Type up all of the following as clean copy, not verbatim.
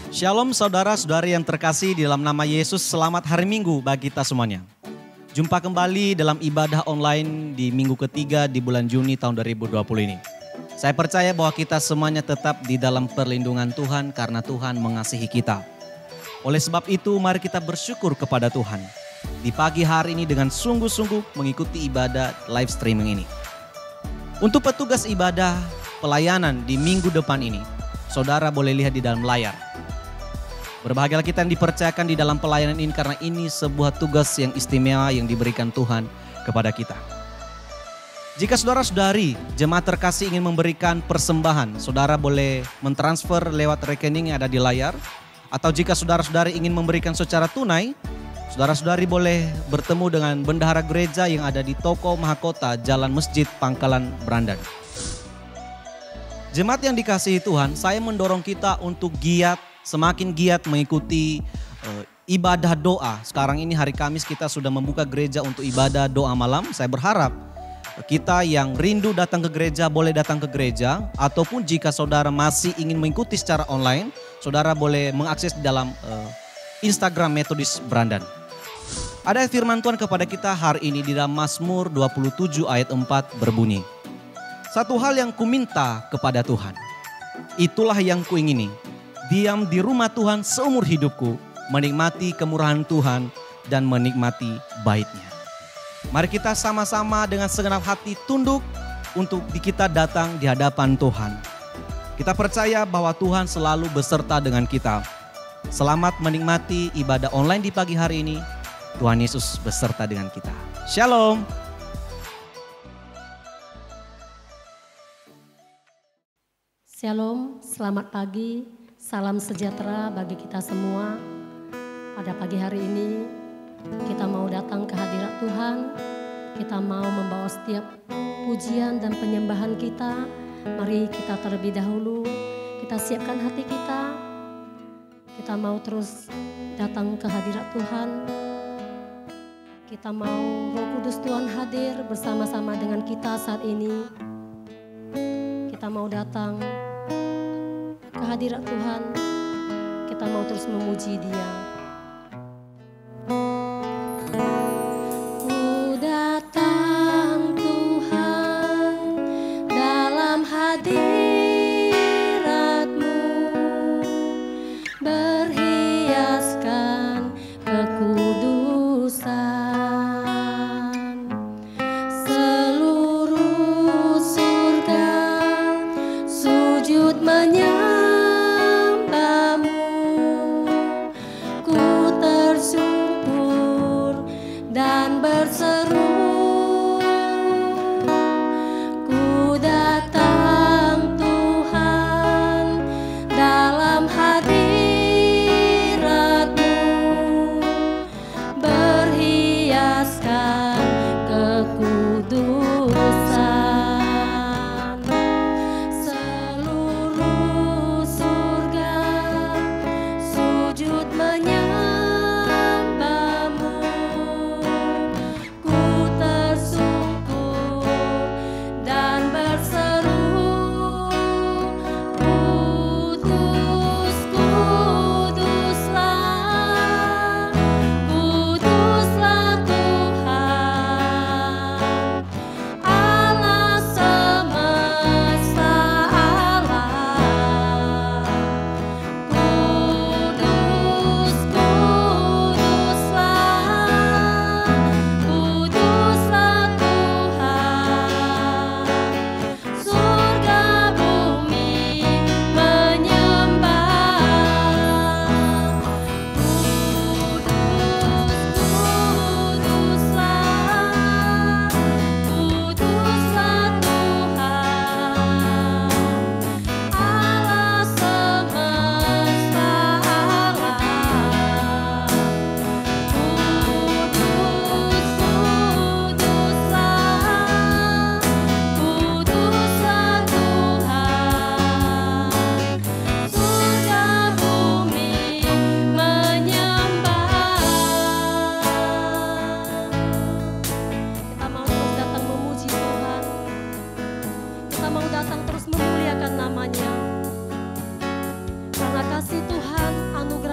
Shalom saudara-saudari yang terkasih di dalam nama Yesus, selamat hari Minggu bagi kita semuanya. Jumpa kembali dalam ibadah online di minggu ketiga di bulan Juni tahun 2020 ini. Saya percaya bahwa kita semuanya tetap di dalam perlindungan Tuhan karena Tuhan mengasihi kita. Oleh sebab itu mari kita bersyukur kepada Tuhan. Di pagi hari ini dengan sungguh-sungguh mengikuti ibadah live streaming ini. Untuk petugas ibadah pelayanan di minggu depan ini, saudara boleh lihat di dalam layar. Berbahagialah kita yang dipercayakan di dalam pelayanan ini karena ini sebuah tugas yang istimewa yang diberikan Tuhan kepada kita. Jika saudara-saudari jemaat terkasih ingin memberikan persembahan, saudara boleh mentransfer lewat rekening yang ada di layar. Atau jika saudara-saudari ingin memberikan secara tunai, saudara-saudari boleh bertemu dengan bendahara gereja yang ada di Toko Mahakota, Jalan Masjid Pangkalan Brandan. Jemaat yang dikasihi Tuhan, saya mendorong kita untuk semakin giat mengikuti ibadah doa. Sekarang ini hari Kamis kita sudah membuka gereja untuk ibadah doa malam. Saya berharap kita yang rindu datang ke gereja boleh datang ke gereja. Ataupun jika saudara masih ingin mengikuti secara online, saudara boleh mengakses di dalam Instagram Metodis Brandan. Ada firman Tuhan kepada kita hari ini di dalam Mazmur 27 ayat 4 berbunyi. Satu hal yang kuminta kepada Tuhan, itulah yang kuingini. Diam di rumah Tuhan seumur hidupku, menikmati kemurahan Tuhan dan menikmati bait-Nya. Mari kita sama-sama dengan segenap hati tunduk untuk kita datang di hadapan Tuhan. Kita percaya bahwa Tuhan selalu beserta dengan kita. Selamat menikmati ibadah online di pagi hari ini. Tuhan Yesus beserta dengan kita. Shalom. Shalom, selamat pagi. Salam sejahtera bagi kita semua. Pada pagi hari ini kita mau datang ke hadirat Tuhan. Kita mau membawa setiap pujian dan penyembahan kita. Mari kita terlebih dahulu kita siapkan hati kita. Kita mau terus datang ke hadirat Tuhan. Kita mau Roh Kudus Tuhan hadir bersama-sama dengan kita saat ini. Kita mau datang ke hadirat Tuhan, kita mau terus memuji Dia. Ku datang Tuhan dalam hadirat-Mu, berhiaskan kekudusan. Seluruh surga sujud menyembah.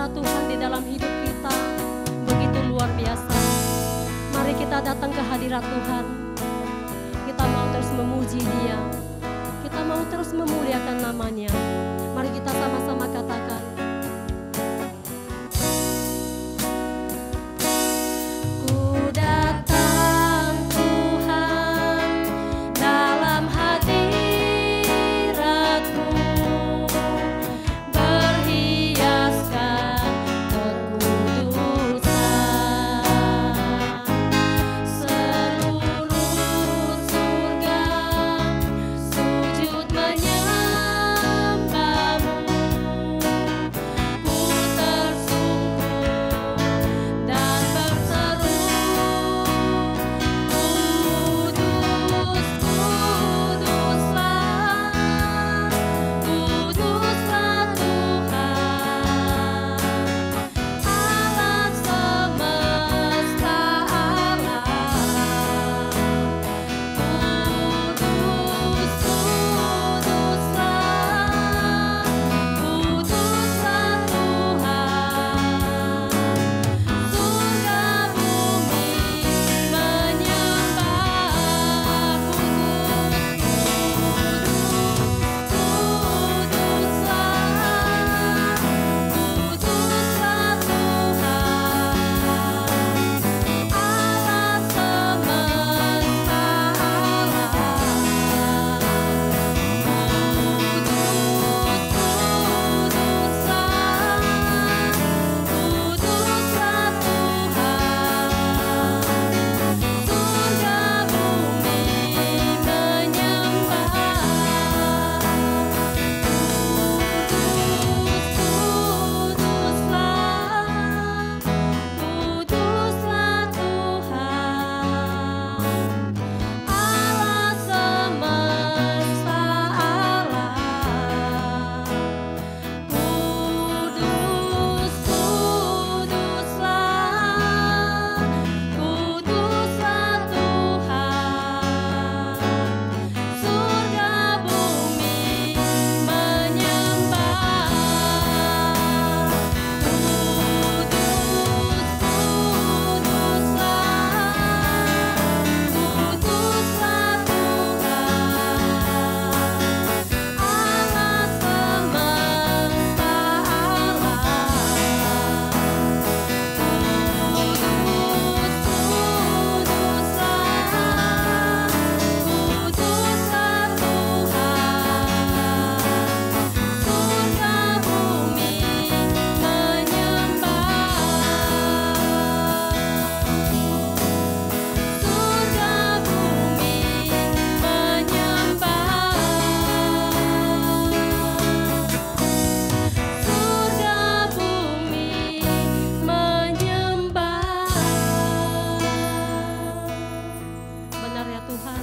anugerah Tuhan di dalam hidup kita begitu luar biasa. Mari kita datang ke hadirat Tuhan. Kita mau terus memuji Dia. Kita mau terus memuliakan namanya. Mari kita sama-sama katakan. Ku datang Tuhan dalam hadirat-Mu, berhiaskan kekudusan. Seluruh surga sujud menyembah-Mu. Ku tersungkur dan berseru, Kudus, Kuduslah Tuhan, Allah semesta alam. Kudus, Kuduslah Tuhan, surga bumi menyembah. Kuduslah Tuhan, Allah semesta Kuduslah Tuhan, surga bumi menyembah. Kuduslah Tuhan, Allah semesta alam. Kuduslah Tuhan, surga bumi menyembah. Kuduslah Tuhan, Allah semesta Kuduslah Tuhan, surga bumi menyembah. Surga bumi menyembah. Surga bumi menyembah. Benar ya Tuhan,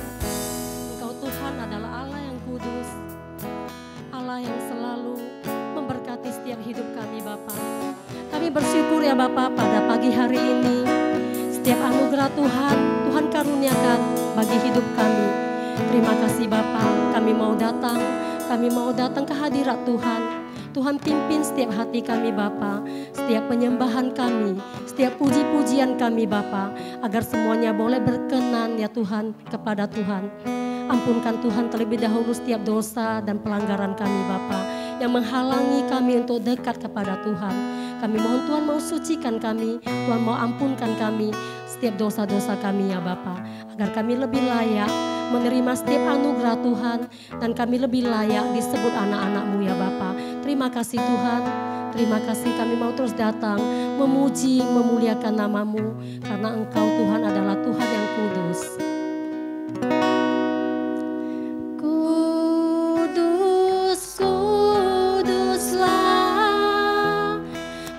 Engkau Tuhan adalah Allah yang kudus, Allah yang selalu memberkati setiap hidup kami Bapa. Kami bersyukur ya Bapa pada pagi hari ini, setiap anugerah Tuhan, Tuhan karuniakan bagi hidup kami. Terima kasih Bapa, kami mau datang ke hadirat Tuhan. Tuhan pimpin setiap hati kami Bapa, setiap penyembahan kami, setiap puji-pujian kami Bapa, agar semuanya boleh berkenan ya Tuhan kepada Tuhan. Ampunkan Tuhan terlebih dahulu setiap dosa dan pelanggaran kami Bapa, yang menghalangi kami untuk dekat kepada Tuhan. Kami mohon Tuhan mau sucikan kami, Tuhan mau ampunkan kami setiap dosa-dosa kami ya Bapa, agar kami lebih layak menerima setiap anugerah Tuhan, dan kami lebih layak disebut anak-anak-Mu ya Bapa. Terima kasih Tuhan, terima kasih, kami mau terus datang memuji, memuliakan nama-Mu, karena Engkau Tuhan adalah Tuhan yang kudus.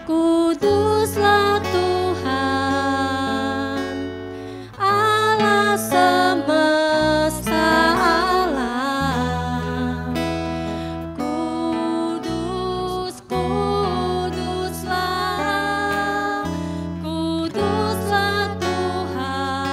Kuduslah Tuhan, Allah semesta alam. Kuduslah Tuhan,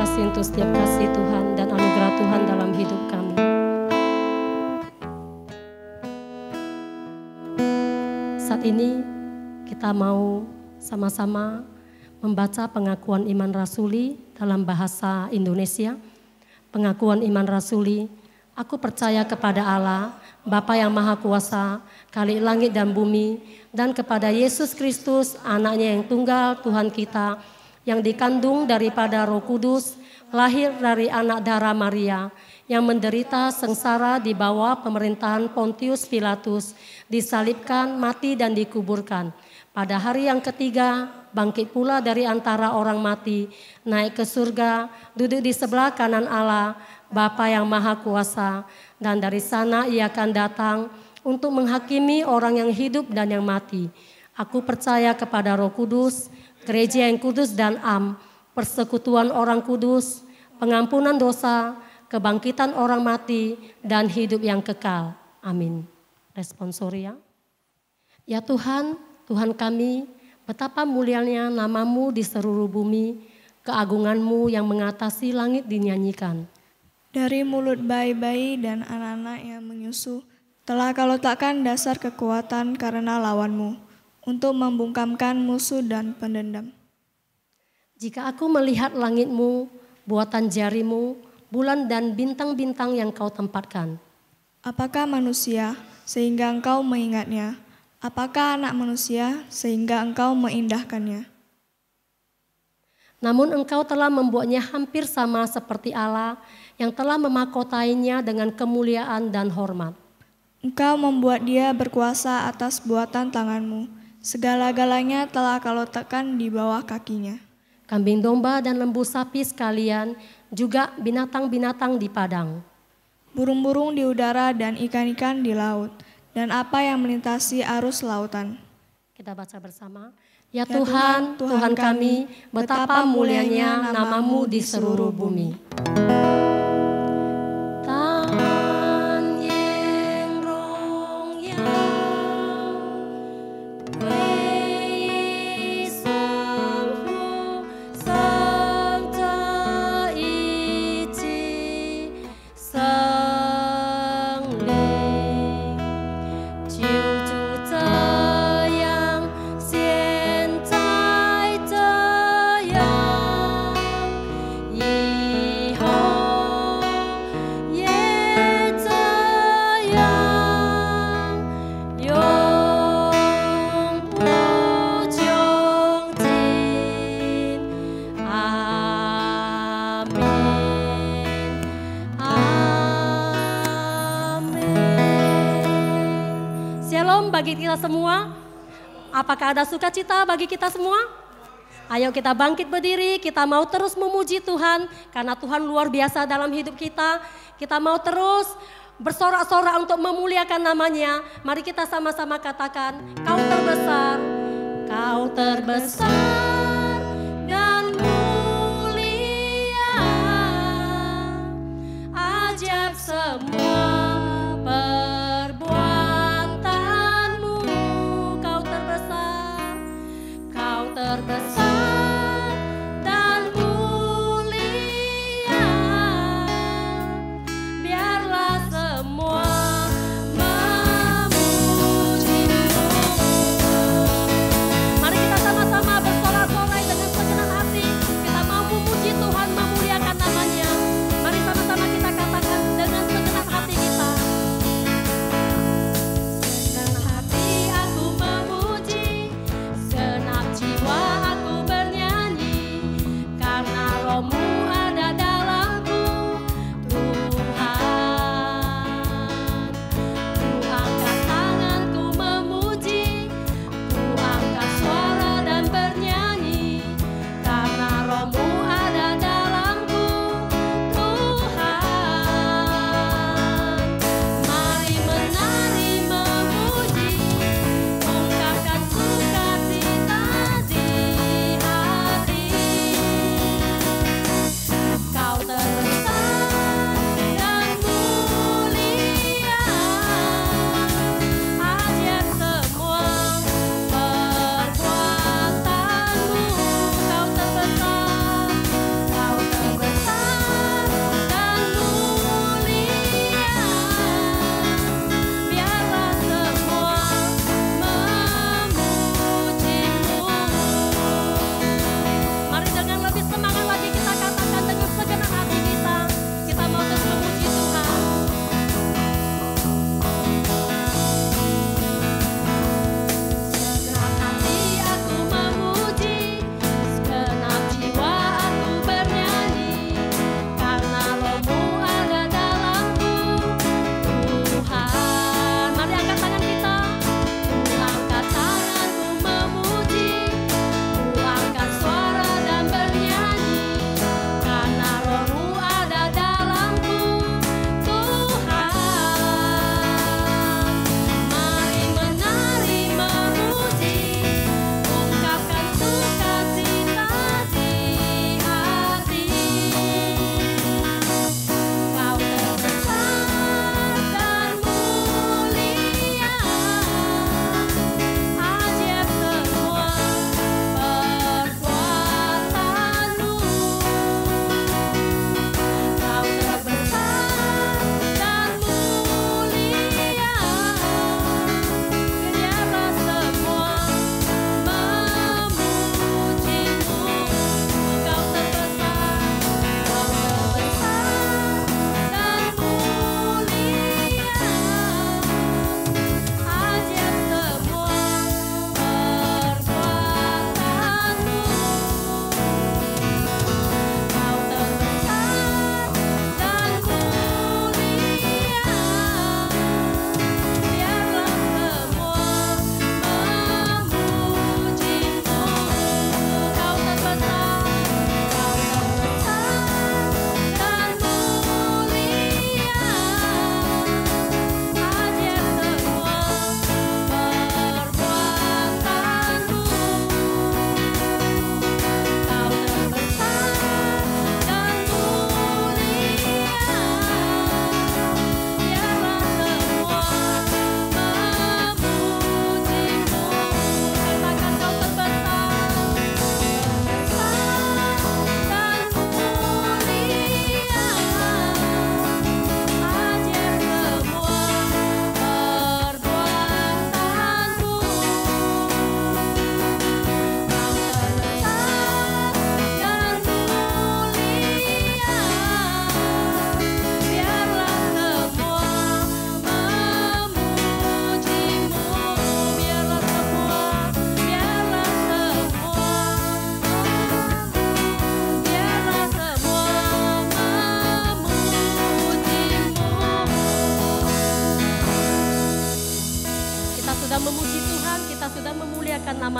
kasih untuk setiap kasih Tuhan dan anugerah Tuhan dalam hidup kami. Saat ini kita mau sama-sama membaca pengakuan iman rasuli dalam bahasa Indonesia. Pengakuan iman rasuli, aku percaya kepada Allah, Bapa yang Maha Kuasa, Khalik langit dan bumi, dan kepada Yesus Kristus, anaknya yang tunggal Tuhan kita, yang dikandung daripada Roh Kudus, lahir dari anak darah Maria, yang menderita sengsara di bawah pemerintahan Pontius Pilatus, disalibkan, mati dan dikuburkan. Pada hari yang ketiga, bangkit pula dari antara orang mati, naik ke surga, duduk di sebelah kanan Allah, Bapa yang Maha Kuasa, dan dari sana ia akan datang untuk menghakimi orang yang hidup dan yang mati. Aku percaya kepada Roh Kudus, gereja yang kudus dan am, persekutuan orang kudus, pengampunan dosa, kebangkitan orang mati, dan hidup yang kekal. Amin. Responsoria. Ya Tuhan, Tuhan kami, betapa mulianya nama-Mu di seluruh bumi, keagungan-Mu yang mengatasi langit dinyanyikan. Dari mulut bayi-bayi dan anak-anak yang menyusu, telah Kau letakkan dasar kekuatan karena lawan-Mu, untuk membungkamkan musuh dan pendendam. Jika aku melihat langit-Mu, buatan jari-Mu, bulan dan bintang-bintang yang Kau tempatkan. Apakah manusia sehingga Engkau mengingatnya? Apakah anak manusia sehingga Engkau meindahkannya? Namun Engkau telah membuatnya hampir sama seperti Allah yang telah memakotainya dengan kemuliaan dan hormat. Engkau membuat dia berkuasa atas buatan tangan-Mu. Segala-galanya telah Kau letakkan di bawah kakinya. Kambing domba dan lembu sapi sekalian, juga binatang-binatang di padang. Burung-burung di udara dan ikan-ikan di laut. Dan apa yang melintasi arus lautan. Kita baca bersama. Ya Tuhan, Tuhan kami, betapa mulianya nama-Mu di seluruh bumi. Bagi kita semua, apakah ada sukacita bagi kita semua? Ayo kita bangkit berdiri, kita mau terus memuji Tuhan, karena Tuhan luar biasa dalam hidup kita. Kita mau terus bersorak-sorak untuk memuliakan namanya. Mari kita sama-sama katakan, Kau terbesar, Kau terbesar dan mulia, ajaib semua terbesar dan mulia, biarlah semua memuji-Mu. Mari kita sama-sama bersorak-sorak.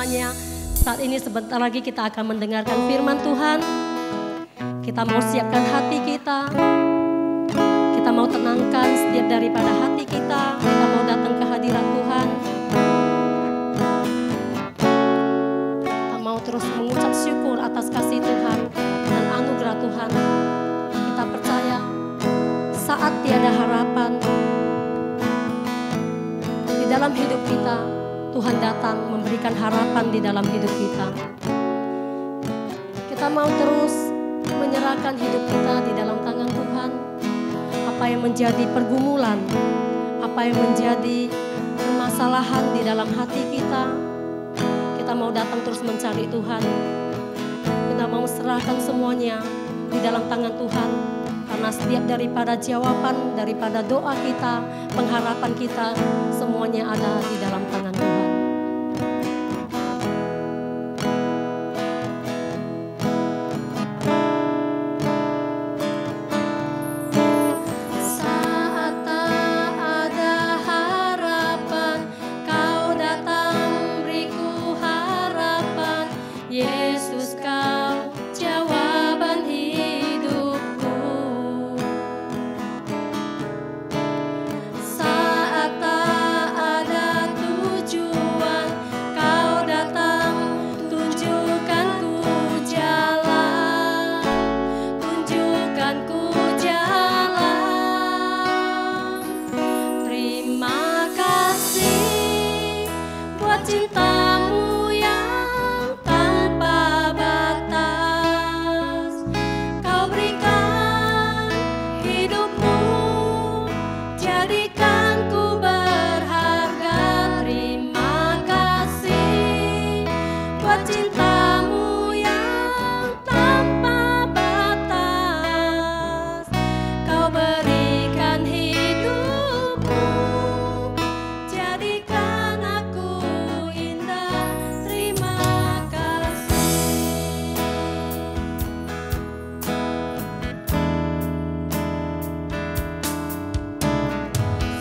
semuanya. Saat ini sebentar lagi kita akan mendengarkan firman Tuhan. Kita mau siapkan hati kita. Kita mau tenangkan setiap daripada hati kita. Kita mau datang ke hadirat Tuhan. Kita mau terus mengucap syukur atas kasih Tuhan dan anugerah Tuhan. Kita percaya saat tiada harapan di dalam hidup kita, Tuhan datang memberikan harapan di dalam hidup kita. Kita mau terus menyerahkan hidup kita di dalam tangan Tuhan. Apa yang menjadi pergumulan, apa yang menjadi permasalahan di dalam hati kita, kita mau datang terus mencari Tuhan. Kita mau serahkan semuanya di dalam tangan Tuhan. Karena setiap daripada jawaban, daripada doa kita, pengharapan kita, semuanya ada di dalam tangan Tuhan. Saat tak ada harapan, Kau datang beriku harapan. Yesus, Kau jawaban hidupku. Saat tak ada tujuan, Kau datang tunjukkanku jalan, tunjukkanku jalan. Terima kasih buat cintamu yang tanpa batas. Kau berikan hidupmu, jadikan ku berharga. Terima kasih buat cintamu yang tanpa batas. Kau berikan hidupmu, jadikan aku indah. Terima kasih.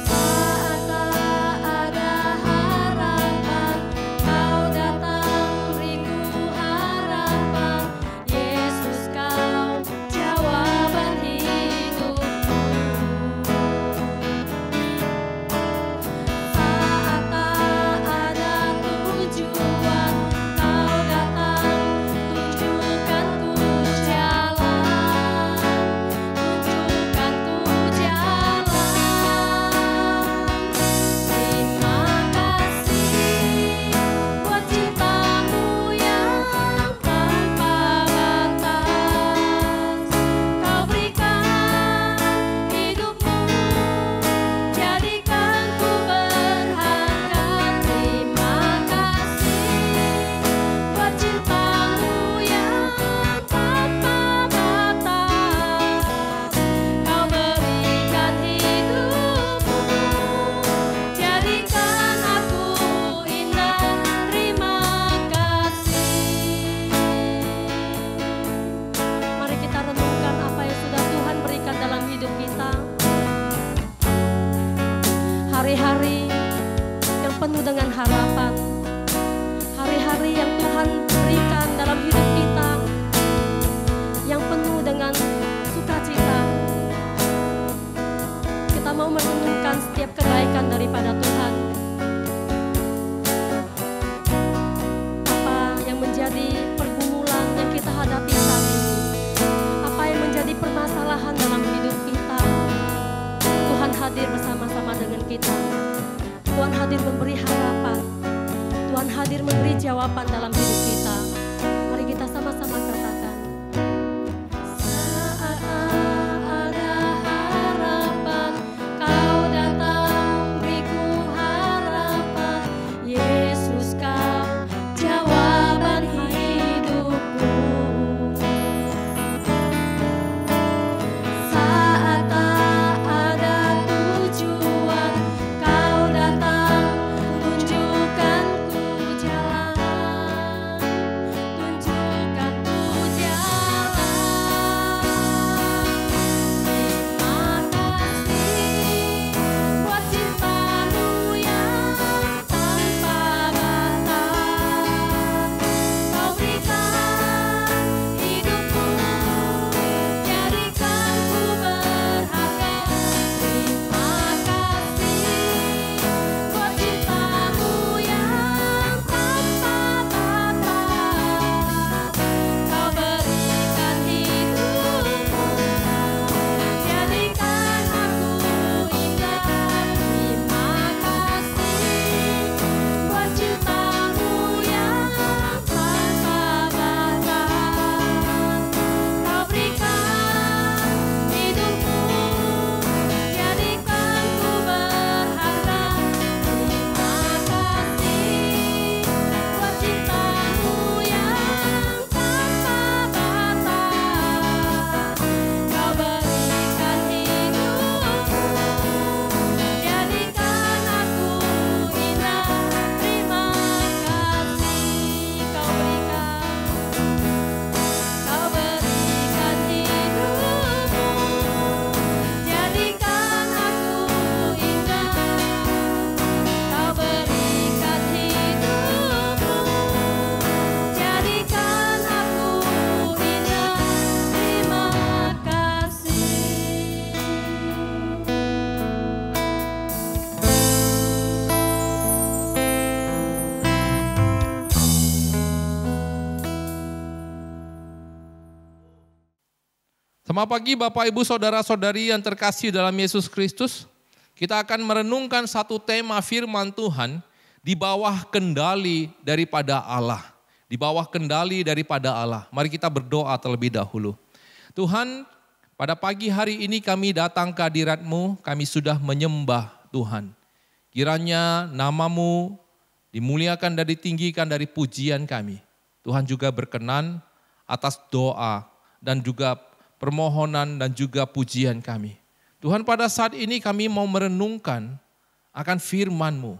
Saat tak ada harapan, Kau datang beriku harapan. Yesus, Kau jawaban hidupku. Saat tak ada tujuan, Kau datang tunjukkanku jalan, tunjukkanku jalan. Terima kasih buat cintamu yang tanpa batas. Kau berikan hidupmu, jadikan ku berharga. Terima kasih buat cintamu yang tanpa batas. Kau berikan hidupmu, jadikan aku indah. Terima kasih. Mari kita renungkan apa yang sudah Tuhan berikan dalam hidup kita. Hari-hari yang penuh dengan harapan, hari-hari yang Tuhan berikan dalam hidup kita, yang penuh dengan sukacita. Kita mau merenungkan setiap kebaikan daripada Tuhan. Apa yang menjadi pergumulan yang kita hadapi saat ini, apa yang menjadi permasalahan dalam hidup kita, Tuhan hadir bersama-sama dengan kita. Tuhan hadir memberi harapan, Tuhan hadir memberi jawaban dalam hidup kita. Mari kita sama-sama katakan. Saat ada harapan, Kau datang beriku harapan. Yesus, Kau jawaban hidupku. Saat tak ada tujuan, Kau datang tunjukkanku jalan, Selamat pagi Bapak Ibu Saudara-saudari yang terkasih dalam Yesus Kristus. Kita akan merenungkan satu tema firman Tuhan di bawah kendali daripada Allah. Di bawah kendali daripada Allah. Mari kita berdoa terlebih dahulu. Tuhan, pada pagi hari ini kami datang ke hadirat-Mu, kami sudah menyembah Tuhan. Kiranya nama-Mu dimuliakan dan ditinggikan dari pujian kami. Tuhan juga berkenan atas doa dan juga permohonan dan juga pujian kami. Tuhan, pada saat ini kami mau merenungkan akan firman-Mu.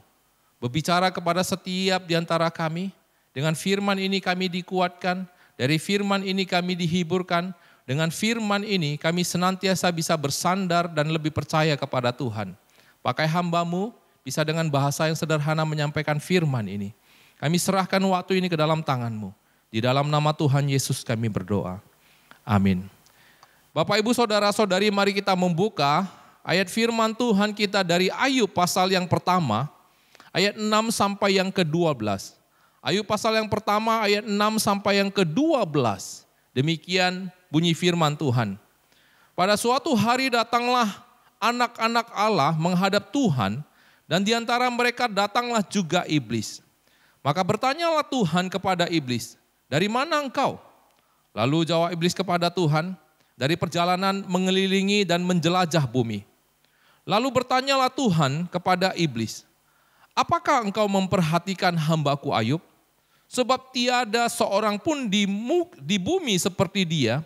Berbicara kepada setiap di antara kami. Dengan firman ini kami dikuatkan. Dari firman ini kami dihiburkan. Dengan firman ini kami senantiasa bisa bersandar dan lebih percaya kepada Tuhan. Pakai hamba-Mu bisa dengan bahasa yang sederhana menyampaikan firman ini. Kami serahkan waktu ini ke dalam tangan-Mu. Di dalam nama Tuhan Yesus kami berdoa. Amin. Bapak Ibu Saudara-saudari, mari kita membuka ayat firman Tuhan kita dari Ayub pasal yang pertama, ayat 6 sampai yang ke-12. Ayub pasal yang pertama ayat 6 sampai yang ke-12. Demikian bunyi firman Tuhan. Pada suatu hari datanglah anak-anak Allah menghadap Tuhan, dan di antara mereka datanglah juga iblis. Maka bertanyalah Tuhan kepada iblis, "Dari mana engkau?" Lalu jawab iblis kepada Tuhan, "Dari perjalanan mengelilingi dan menjelajah bumi." Lalu bertanyalah Tuhan kepada iblis, "Apakah engkau memperhatikan hambaku Ayub? Sebab tiada seorang pun di bumi seperti dia,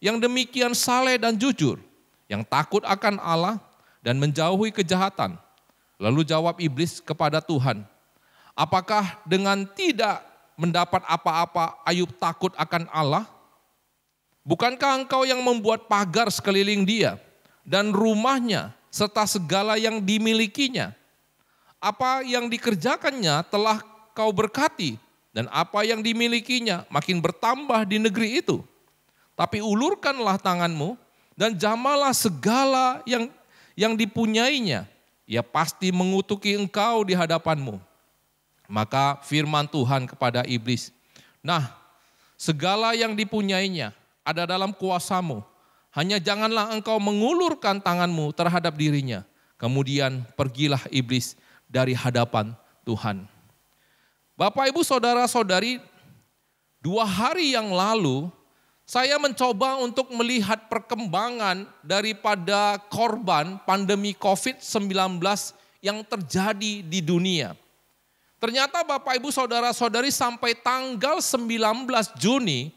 yang demikian saleh dan jujur, yang takut akan Allah dan menjauhi kejahatan." Lalu jawab iblis kepada Tuhan, "Apakah dengan tidak mendapat apa-apa Ayub takut akan Allah? Bukankah engkau yang membuat pagar sekeliling dia dan rumahnya serta segala yang dimilikinya? Apa yang dikerjakannya telah kau berkati, dan apa yang dimilikinya makin bertambah di negeri itu. Tapi ulurkanlah tanganmu dan jamalah segala yang dipunyainya. Ia pasti mengutuki engkau di hadapanmu." Maka firman Tuhan kepada iblis, "Nah, segala yang dipunyainya ada dalam kuasamu. Hanya janganlah engkau mengulurkan tanganmu terhadap dirinya." Kemudian pergilah iblis dari hadapan Tuhan. Bapak Ibu Saudara-saudari, 2 hari yang lalu saya mencoba untuk melihat perkembangan daripada korban pandemi COVID-19 yang terjadi di dunia. Ternyata Bapak Ibu Saudara-saudari sampai tanggal 19 Juni,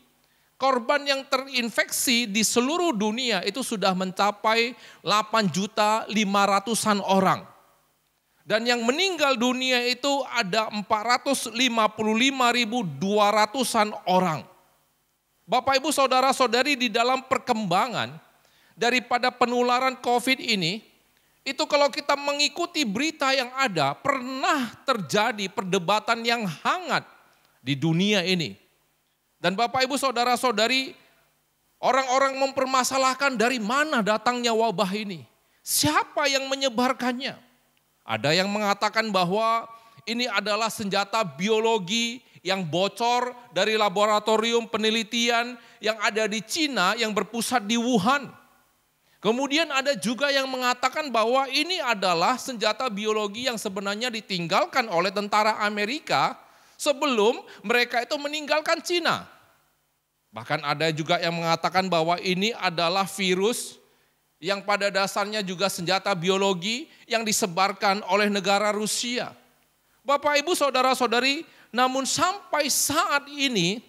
korban yang terinfeksi di seluruh dunia itu sudah mencapai 8.500.000 orang. Dan yang meninggal dunia itu ada 455.200-an orang. Bapak Ibu Saudara-saudari, di dalam perkembangan daripada penularan COVID ini, itu kalau kita mengikuti berita yang ada, pernah terjadi perdebatan yang hangat di dunia ini. Dan Bapak Ibu Saudara-saudari, orang-orang mempermasalahkan dari mana datangnya wabah ini. Siapa yang menyebarkannya? Ada yang mengatakan bahwa ini adalah senjata biologi yang bocor dari laboratorium penelitian yang ada di Cina yang berpusat di Wuhan. Kemudian ada juga yang mengatakan bahwa ini adalah senjata biologi yang sebenarnya ditinggalkan oleh tentara Amerika sebelum mereka itu meninggalkan Cina. Bahkan ada juga yang mengatakan bahwa ini adalah virus yang pada dasarnya juga senjata biologi yang disebarkan oleh negara Rusia. Bapak Ibu Saudara-saudari, namun sampai saat ini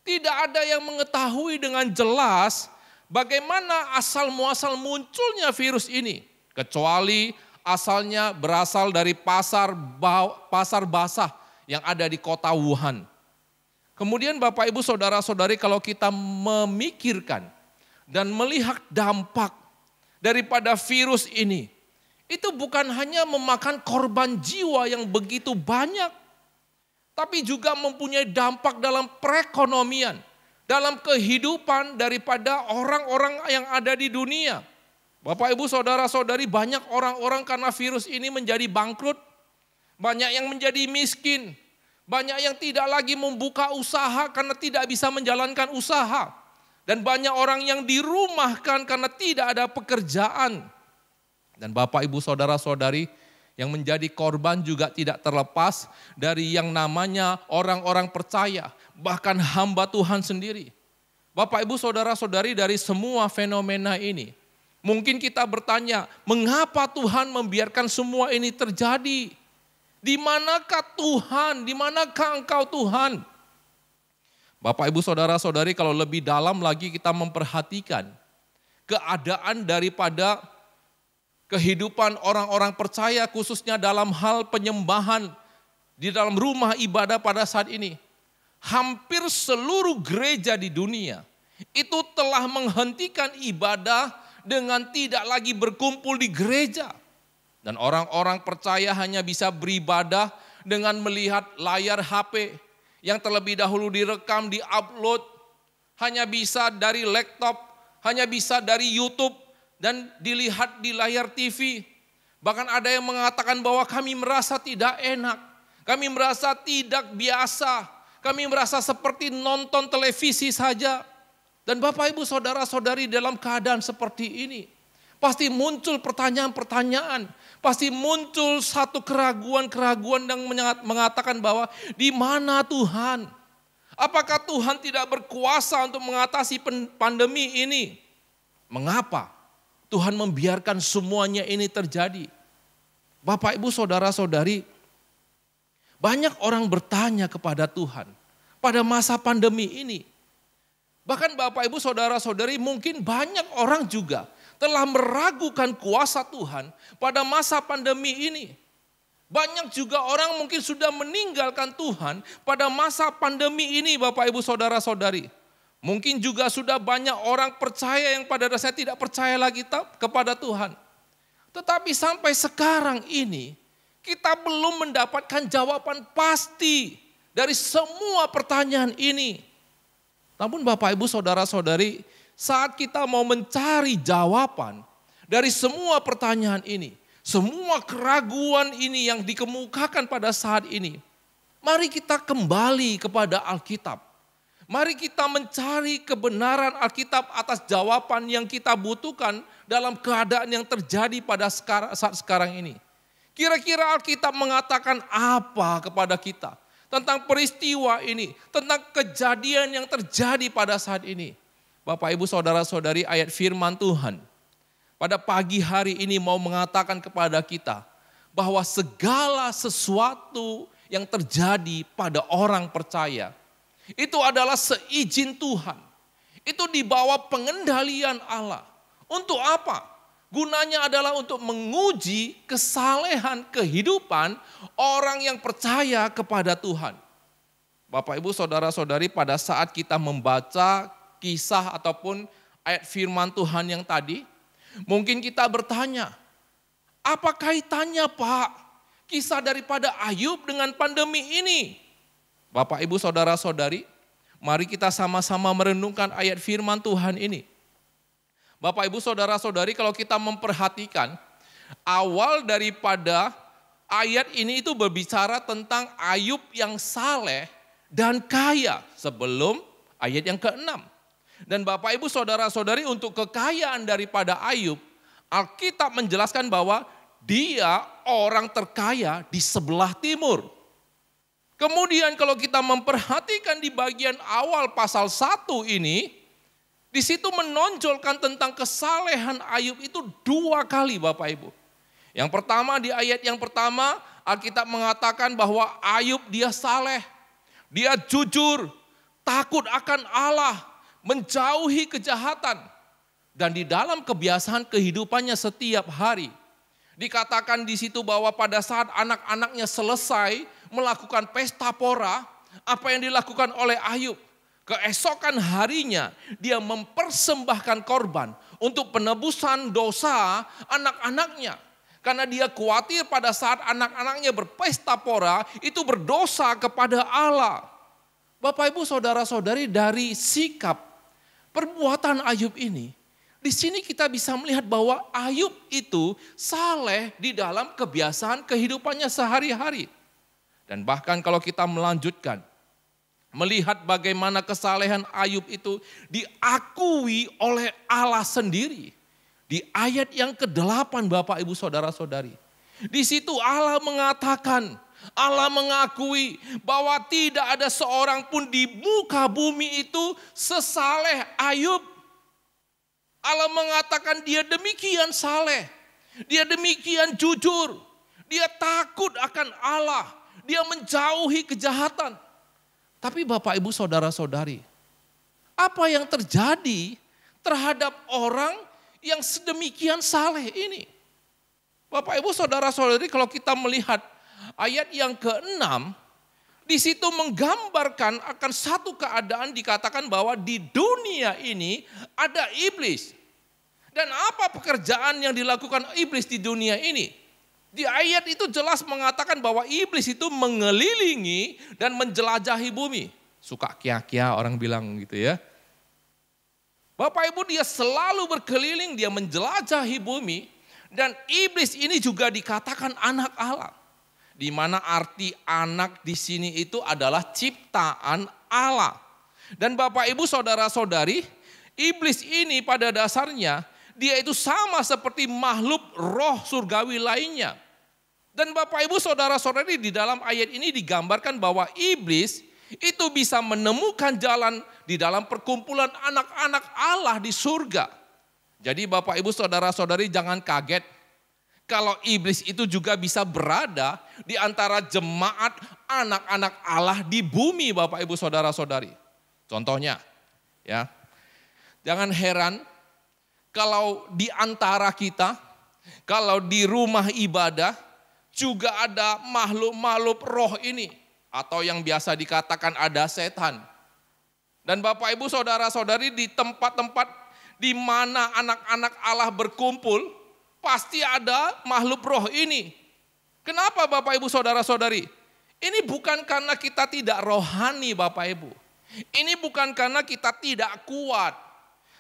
tidak ada yang mengetahui dengan jelas bagaimana asal muasal munculnya virus ini. Kecuali asalnya berasal dari pasar basah yang ada di kota Wuhan. Kemudian Bapak Ibu Saudara-saudari, kalau kita memikirkan dan melihat dampak daripada virus ini, itu bukan hanya memakan korban jiwa yang begitu banyak, tapi juga mempunyai dampak dalam perekonomian, dalam kehidupan daripada orang-orang yang ada di dunia. Bapak Ibu Saudara-saudari, banyak orang-orang karena virus ini menjadi bangkrut, banyak yang menjadi miskin, banyak yang tidak lagi membuka usaha karena tidak bisa menjalankan usaha. Dan banyak orang yang dirumahkan karena tidak ada pekerjaan. Dan Bapak, Ibu, Saudara-saudari yang menjadi korban juga tidak terlepas dari yang namanya orang-orang percaya. Bahkan hamba Tuhan sendiri. Bapak, Ibu, Saudara-saudari, dari semua fenomena ini, mungkin kita bertanya, mengapa Tuhan membiarkan semua ini terjadi? Di manakah Tuhan? Di manakah Engkau Tuhan? Bapak, Ibu, Saudara-saudari, kalau lebih dalam lagi kita memperhatikan keadaan daripada kehidupan orang-orang percaya, khususnya dalam hal penyembahan di dalam rumah ibadah pada saat ini. Hampir seluruh gereja di dunia itu telah menghentikan ibadah dengan tidak lagi berkumpul di gereja. Dan orang-orang percaya hanya bisa beribadah dengan melihat layar HP yang terlebih dahulu direkam, di-upload, hanya bisa dari laptop, hanya bisa dari YouTube, dan dilihat di layar TV. Bahkan ada yang mengatakan bahwa kami merasa tidak enak, kami merasa tidak biasa, kami merasa seperti nonton televisi saja. Dan Bapak, Ibu, Saudara-saudari, dalam keadaan seperti ini, pasti muncul pertanyaan-pertanyaan, pasti muncul satu keraguan-keraguan yang mengatakan bahwa di mana Tuhan? Apakah Tuhan tidak berkuasa untuk mengatasi pandemi ini? Mengapa Tuhan membiarkan semuanya ini terjadi? Bapak, Ibu, Saudara-saudari, banyak orang bertanya kepada Tuhan pada masa pandemi ini. Bahkan Bapak, Ibu, Saudara-saudari, mungkin banyak orang juga telah meragukan kuasa Tuhan pada masa pandemi ini. Banyak juga orang mungkin sudah meninggalkan Tuhan pada masa pandemi ini, Bapak, Ibu, Saudara-saudari. Mungkin juga sudah banyak orang percaya yang pada dasarnya tidak percaya lagi kepada Tuhan. Tetapi sampai sekarang ini kita belum mendapatkan jawaban pasti dari semua pertanyaan ini. Namun Bapak, Ibu, Saudara-saudari, saat kita mau mencari jawaban dari semua pertanyaan ini, semua keraguan ini yang dikemukakan pada saat ini, mari kita kembali kepada Alkitab. Mari kita mencari kebenaran Alkitab atas jawaban yang kita butuhkan dalam keadaan yang terjadi pada saat sekarang ini. Kira-kira Alkitab mengatakan apa kepada kita tentang peristiwa ini, tentang kejadian yang terjadi pada saat ini? Bapak, Ibu, Saudara-saudari, ayat firman Tuhan pada pagi hari ini mau mengatakan kepada kita bahwa segala sesuatu yang terjadi pada orang percaya itu adalah seizin Tuhan. Itu di bawah pengendalian Allah. Untuk apa? Gunanya adalah untuk menguji kesalehan kehidupan orang yang percaya kepada Tuhan. Bapak, Ibu, Saudara-saudari, pada saat kita membaca kisah ataupun ayat firman Tuhan yang tadi, mungkin kita bertanya, apa kaitannya Pak kisah daripada Ayub dengan pandemi ini? Bapak, Ibu, Saudara-saudari, mari kita sama-sama merenungkan ayat firman Tuhan ini. Bapak, Ibu, Saudara-saudari, kalau kita memperhatikan awal daripada ayat ini itu berbicara tentang Ayub yang saleh dan kaya sebelum ayat yang ke-6. Dan Bapak, Ibu, Saudara-saudari, untuk kekayaan daripada Ayub, Alkitab menjelaskan bahwa dia orang terkaya di sebelah timur. Kemudian kalau kita memperhatikan di bagian awal pasal 1 ini, di situ menonjolkan tentang kesalehan Ayub itu 2 kali, Bapak, Ibu. Yang pertama, di ayat yang pertama, Alkitab mengatakan bahwa Ayub dia saleh, dia jujur, takut akan Allah, menjauhi kejahatan. Dan di dalam kebiasaan kehidupannya setiap hari, dikatakan di situ bahwa pada saat anak-anaknya selesai melakukan pesta pora, apa yang dilakukan oleh Ayub? Keesokan harinya dia mempersembahkan korban untuk penebusan dosa anak-anaknya. Karena dia khawatir pada saat anak-anaknya berpesta pora itu berdosa kepada Allah. Bapak, Ibu, Saudara-saudari, dari sikap perbuatan Ayub ini, di sini kita bisa melihat bahwa Ayub itu saleh di dalam kebiasaan kehidupannya sehari-hari. Dan bahkan kalau kita melanjutkan, Melihat bagaimana kesalehan Ayub itu diakui oleh Allah sendiri. Di ayat yang ke-8 Bapak Ibu Saudara-saudari. Di situ Allah mengatakan, Allah mengakui bahwa tidak ada seorang pun di muka bumi itu sesaleh Ayub. Allah mengatakan dia demikian saleh, dia demikian jujur, dia takut akan Allah, dia menjauhi kejahatan. Tapi Bapak Ibu Saudara-saudari, apa yang terjadi terhadap orang yang sedemikian saleh ini? Bapak Ibu Saudara-saudari, kalau kita melihat ayat yang ke-6, di situ menggambarkan akan satu keadaan, dikatakan bahwa di dunia ini ada iblis. Dan apa pekerjaan yang dilakukan iblis di dunia ini? Di ayat itu jelas mengatakan bahwa iblis itu mengelilingi dan menjelajahi bumi. Suka kia-kia orang bilang gitu ya. Bapak Ibu, dia selalu berkeliling, dia menjelajahi bumi. Dan iblis ini juga dikatakan anak Allah. Di mana arti anak di sini itu adalah ciptaan Allah. Dan Bapak Ibu Saudara-saudari, iblis ini pada dasarnya dia itu sama seperti makhluk roh surgawi lainnya. Dan Bapak Ibu Saudara-saudari, di dalam ayat ini digambarkan bahwa iblis itu bisa menemukan jalan di dalam perkumpulan anak-anak Allah di surga. Jadi Bapak Ibu Saudara-saudari jangan kaget kalau iblis itu juga bisa berada di antara jemaat anak-anak Allah di bumi Bapak Ibu Saudara-saudari. Contohnya ya, jangan heran kalau di antara kita, kalau di rumah ibadah juga ada makhluk-makhluk roh ini. Atau yang biasa dikatakan ada setan. Dan Bapak Ibu Saudara-saudari, di tempat-tempat di mana anak-anak Allah berkumpul, pasti ada makhluk roh ini. Kenapa Bapak Ibu Saudara-saudari? Ini bukan karena kita tidak rohani Bapak Ibu. Ini bukan karena kita tidak kuat.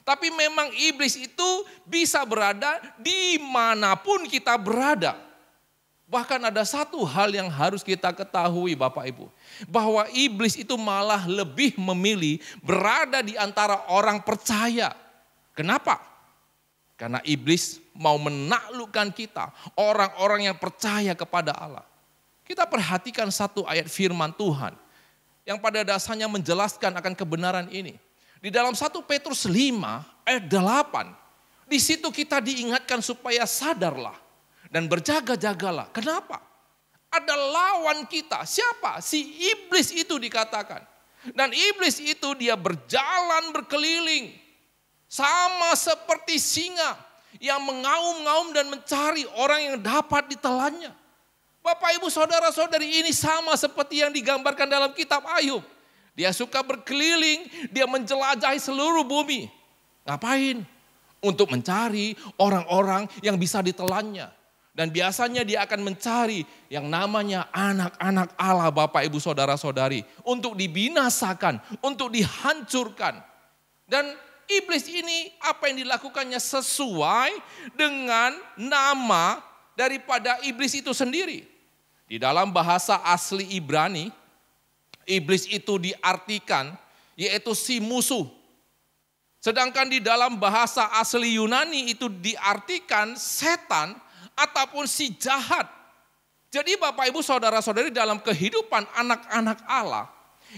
Tapi memang iblis itu bisa berada dimanapun kita berada. Bahkan ada satu hal yang harus kita ketahui Bapak Ibu. Bahwa iblis itu malah lebih memilih berada di antara orang percaya. Kenapa? Karena iblis mau menaklukkan kita, orang-orang yang percaya kepada Allah. Kita perhatikan satu ayat firman Tuhan yang pada dasarnya menjelaskan akan kebenaran ini. Di dalam 1 Petrus 5 ayat 8, di situ kita diingatkan supaya sadarlah dan berjaga-jagalah. Kenapa? Ada lawan kita. Siapa? Si iblis itu dikatakan. Dan iblis itu dia berjalan berkeliling. Sama seperti singa yang mengaum-ngaum dan mencari orang yang dapat ditelannya. Bapak Ibu Saudara-saudari, ini sama seperti yang digambarkan dalam kitab Ayub. Dia suka berkeliling, dia menjelajahi seluruh bumi. Ngapain? Untuk mencari orang-orang yang bisa ditelannya. Dan biasanya dia akan mencari yang namanya anak-anak Allah Bapak Ibu Saudara-saudari. Untuk dibinasakan, untuk dihancurkan. Dan iblis ini apa yang dilakukannya sesuai dengan nama daripada iblis itu sendiri. Di dalam bahasa asli Ibrani, iblis itu diartikan yaitu si musuh. Sedangkan di dalam bahasa asli Yunani itu diartikan setan ataupun si jahat. Jadi Bapak Ibu Saudara-saudari, dalam kehidupan anak-anak Allah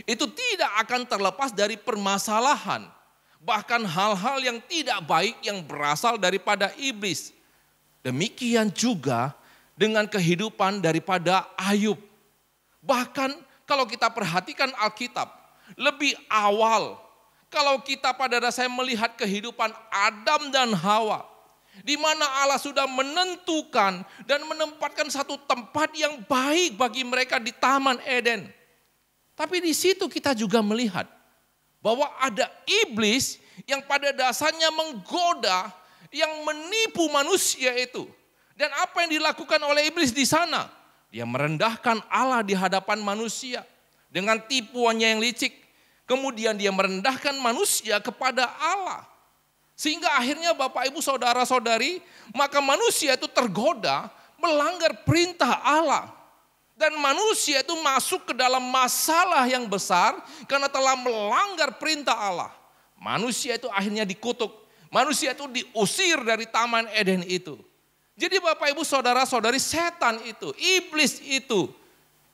itu tidak akan terlepas dari permasalahan. Bahkan hal-hal yang tidak baik yang berasal daripada iblis. Demikian juga dengan kehidupan daripada Ayub. Bahkan kalau kita perhatikan Alkitab, lebih awal kalau kita pada dasarnya melihat kehidupan Adam dan Hawa, di mana Allah sudah menentukan dan menempatkan satu tempat yang baik bagi mereka di Taman Eden. Tapi di situ kita juga melihat bahwa ada iblis yang pada dasarnya menggoda, yang menipu manusia itu. Dan apa yang dilakukan oleh iblis di sana? Dia merendahkan Allah di hadapan manusia dengan tipuannya yang licik. Kemudian dia merendahkan manusia kepada Allah. Sehingga akhirnya Bapak Ibu Saudara-saudari, maka manusia itu tergoda melanggar perintah Allah. Dan manusia itu masuk ke dalam masalah yang besar karena telah melanggar perintah Allah. Manusia itu akhirnya dikutuk. Manusia itu diusir dari Taman Eden itu. Jadi Bapak Ibu Saudara-saudari, setan itu, iblis itu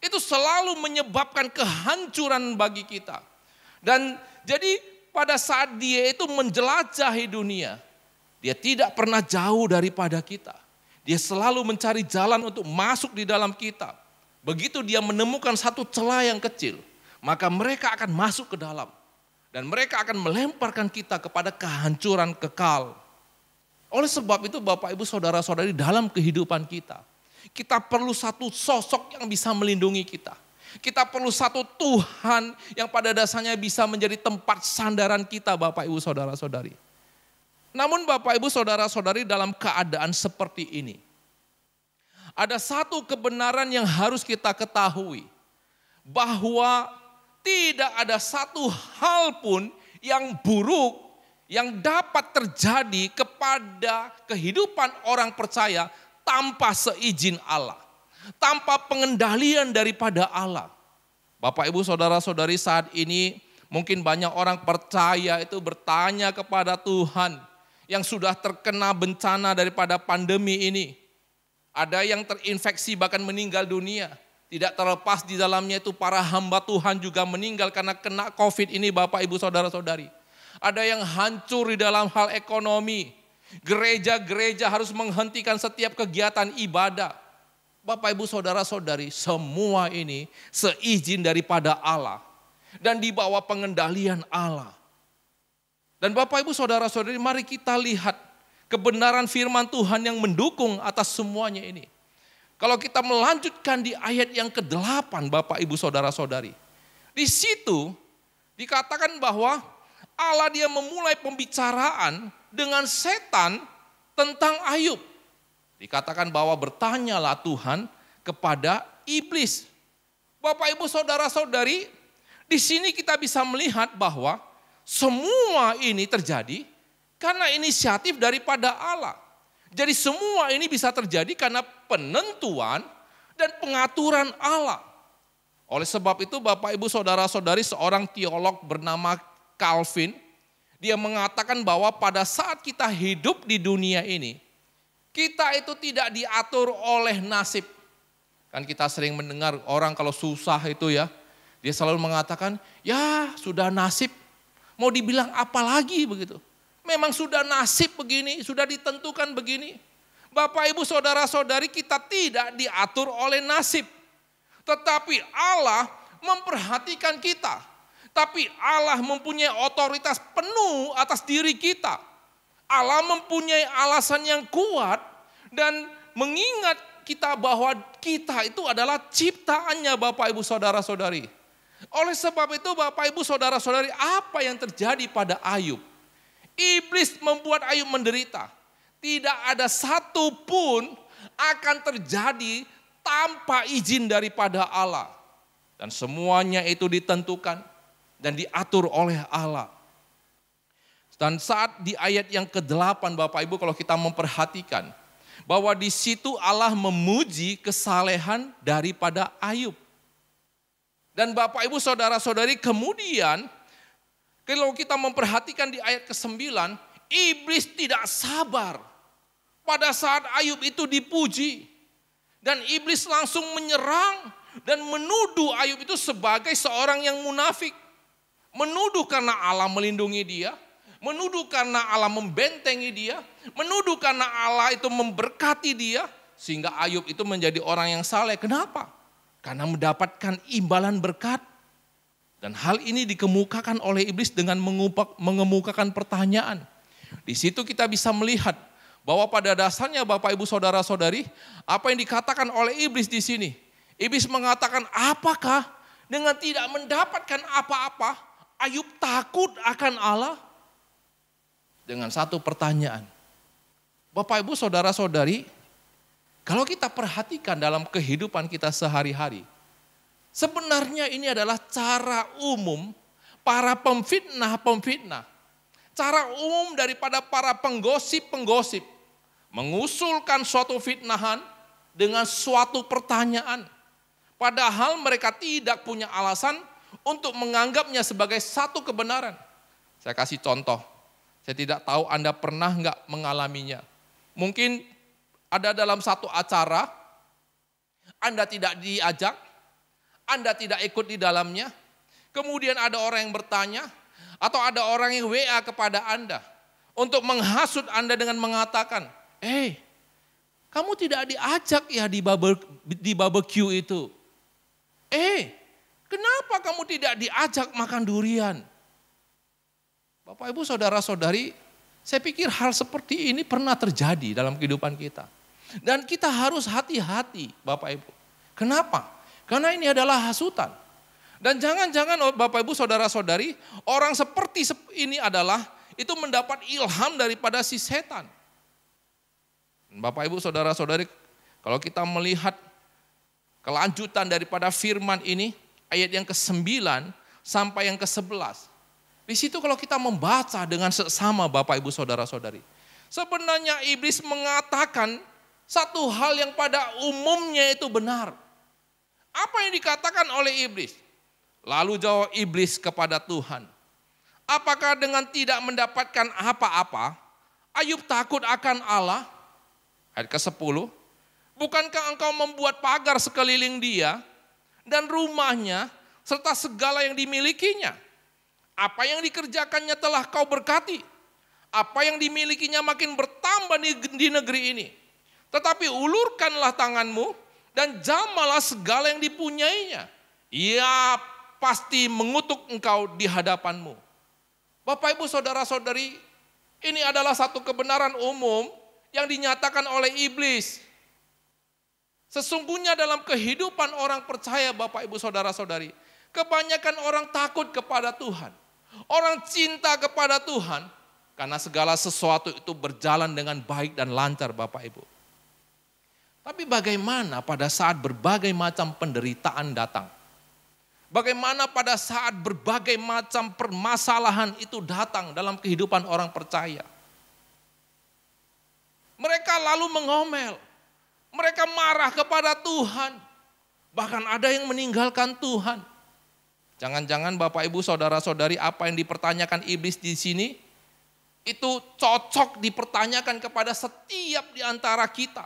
selalu menyebabkan kehancuran bagi kita. Dan jadi pada saat dia itu menjelajahi dunia, dia tidak pernah jauh daripada kita. Dia selalu mencari jalan untuk masuk di dalam kita. Begitu dia menemukan satu celah yang kecil, maka mereka akan masuk ke dalam. Dan mereka akan melemparkan kita kepada kehancuran kekal. Oleh sebab itu Bapak Ibu Saudara-saudari, dalam kehidupan kita, kita perlu satu sosok yang bisa melindungi kita. Kita perlu satu Tuhan yang pada dasarnya bisa menjadi tempat sandaran kita Bapak Ibu Saudara-saudari. Namun Bapak Ibu Saudara-saudari, dalam keadaan seperti ini, ada satu kebenaran yang harus kita ketahui, bahwa tidak ada satu hal pun yang buruk yang dapat terjadi kepada kehidupan orang percaya tanpa seizin Allah, tanpa pengendalian daripada Allah. Bapak Ibu Saudara-saudari, saat ini mungkin banyak orang percaya itu bertanya kepada Tuhan yang sudah terkena bencana daripada pandemi ini. Ada yang terinfeksi bahkan meninggal dunia. Tidak terlepas di dalamnya itu para hamba Tuhan juga meninggal karena kena COVID ini Bapak Ibu Saudara-saudari. Ada yang hancur di dalam hal ekonomi. Gereja-gereja harus menghentikan setiap kegiatan ibadah. Bapak Ibu Saudara-saudari, semua ini seizin daripada Allah. Dan di bawah pengendalian Allah. Dan Bapak Ibu Saudara-saudari, mari kita lihat kebenaran firman Tuhan yang mendukung atas semuanya ini. Kalau kita melanjutkan di ayat yang ke-8 Bapak Ibu Saudara-saudari. Di situ dikatakan bahwa Allah dia memulai pembicaraan dengan setan tentang Ayub. Dikatakan bahwa bertanyalah Tuhan kepada iblis. Bapak Ibu Saudara-saudari, di sini kita bisa melihat bahwa semua ini terjadi karena inisiatif daripada Allah. Jadi semua ini bisa terjadi karena penentuan dan pengaturan Allah. Oleh sebab itu Bapak Ibu Saudara-saudari, seorang teolog bernama Calvin, dia mengatakan bahwa pada saat kita hidup di dunia ini, kita itu tidak diatur oleh nasib. Kan kita sering mendengar orang kalau susah itu ya, dia selalu mengatakan, ya sudah nasib, mau dibilang apa lagi begitu. Memang sudah nasib begini, sudah ditentukan begini. Bapak Ibu Saudara-saudari, kita tidak diatur oleh nasib. Tetapi Allah memperhatikan kita. Tapi Allah mempunyai otoritas penuh atas diri kita. Allah mempunyai alasan yang kuat dan mengingat kita bahwa kita itu adalah ciptaannya Bapak Ibu Saudara-saudari. Oleh sebab itu Bapak Ibu Saudara-saudari, apa yang terjadi pada Ayub? Iblis membuat Ayub menderita. Tidak ada satu pun akan terjadi tanpa izin daripada Allah. Dan semuanya itu ditentukan dan diatur oleh Allah. Dan saat di ayat yang ke-8 Bapak Ibu, kalau kita memperhatikan bahwa di situ Allah memuji kesalehan daripada Ayub. Dan Bapak Ibu Saudara-saudari, kemudian kalau kita memperhatikan di ayat ke-9, iblis tidak sabar pada saat Ayub itu dipuji. Dan iblis langsung menyerang dan menuduh Ayub itu sebagai seorang yang munafik. Menuduh karena Allah melindungi dia, menuduh karena Allah membentengi dia, menuduh karena Allah itu memberkati dia, sehingga Ayub itu menjadi orang yang saleh. Kenapa? Karena mendapatkan imbalan berkat. Dan hal ini dikemukakan oleh iblis dengan mengemukakan pertanyaan. Di situ kita bisa melihat bahwa pada dasarnya Bapak Ibu Saudara-saudari, apa yang dikatakan oleh iblis di sini. Iblis mengatakan, apakah dengan tidak mendapatkan apa-apa, Ayub takut akan Allah? Dengan satu pertanyaan. Bapak Ibu Saudara-saudari, kalau kita perhatikan dalam kehidupan kita sehari-hari, sebenarnya ini adalah cara umum para pemfitnah-pemfitnah. Cara umum daripada para penggosip-penggosip. Mengusulkan suatu fitnahan dengan suatu pertanyaan. Padahal mereka tidak punya alasan untuk menganggapnya sebagai satu kebenaran. Saya kasih contoh, saya tidak tahu Anda pernah nggak mengalaminya. Mungkin ada dalam satu acara, Anda tidak diajak, Anda tidak ikut di dalamnya, kemudian ada orang yang bertanya, atau ada orang yang WA kepada Anda, untuk menghasut Anda dengan mengatakan, kamu tidak diajak ya di barbecue itu. Kenapa kamu tidak diajak makan durian? Bapak Ibu saudara-saudari, saya pikir hal seperti ini pernah terjadi dalam kehidupan kita. Dan kita harus hati-hati Bapak Ibu. Kenapa? Karena ini adalah hasutan. Dan jangan-jangan Bapak Ibu saudara-saudari, orang seperti ini adalah itu mendapat ilham daripada si setan. Bapak Ibu saudara-saudari, kalau kita melihat kelanjutan daripada firman ini, ayat yang ke-9 sampai yang ke-11. Di situ kalau kita membaca dengan seksama Bapak Ibu saudara-saudari, sebenarnya iblis mengatakan satu hal yang pada umumnya itu benar. Apa yang dikatakan oleh iblis? Lalu jawab iblis kepada Tuhan, apakah dengan tidak mendapatkan apa-apa, Ayub takut akan Allah? Ayat ke-10, bukankah engkau membuat pagar sekeliling dia dan rumahnya serta segala yang dimilikinya? Apa yang dikerjakannya telah kau berkati. Apa yang dimilikinya makin bertambah di negeri ini. Tetapi ulurkanlah tanganmu dan jamalah segala yang dipunyainya. Ia pasti mengutuk engkau di hadapanmu. Bapak Ibu saudara-saudari, ini adalah satu kebenaran umum yang dinyatakan oleh iblis. Sesungguhnya dalam kehidupan orang percaya Bapak Ibu saudara-saudari, kebanyakan orang takut kepada Tuhan. Orang cinta kepada Tuhan karena segala sesuatu itu berjalan dengan baik dan lancar Bapak Ibu. Tapi bagaimana pada saat berbagai macam penderitaan datang? Bagaimana pada saat berbagai macam permasalahan itu datang dalam kehidupan orang percaya? Mereka lalu mengomel, mereka marah kepada Tuhan, bahkan ada yang meninggalkan Tuhan. Jangan-jangan Bapak Ibu saudara-saudari, apa yang dipertanyakan iblis di sini itu cocok dipertanyakan kepada setiap di antara kita,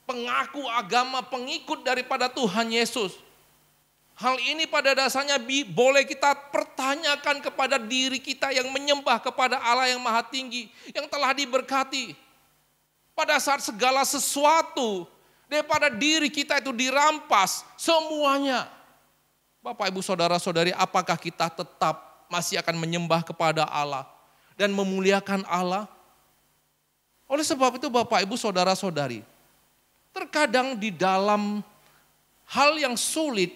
pengaku agama, pengikut daripada Tuhan Yesus. Hal ini pada dasarnya boleh kita pertanyakan kepada diri kita yang menyembah kepada Allah yang Maha Tinggi, yang telah diberkati. Pada saat segala sesuatu daripada diri kita itu dirampas semuanya. Bapak Ibu saudara-saudari, apakah kita tetap masih akan menyembah kepada Allah dan memuliakan Allah? Oleh sebab itu Bapak Ibu saudara-saudari, terkadang di dalam hal yang sulit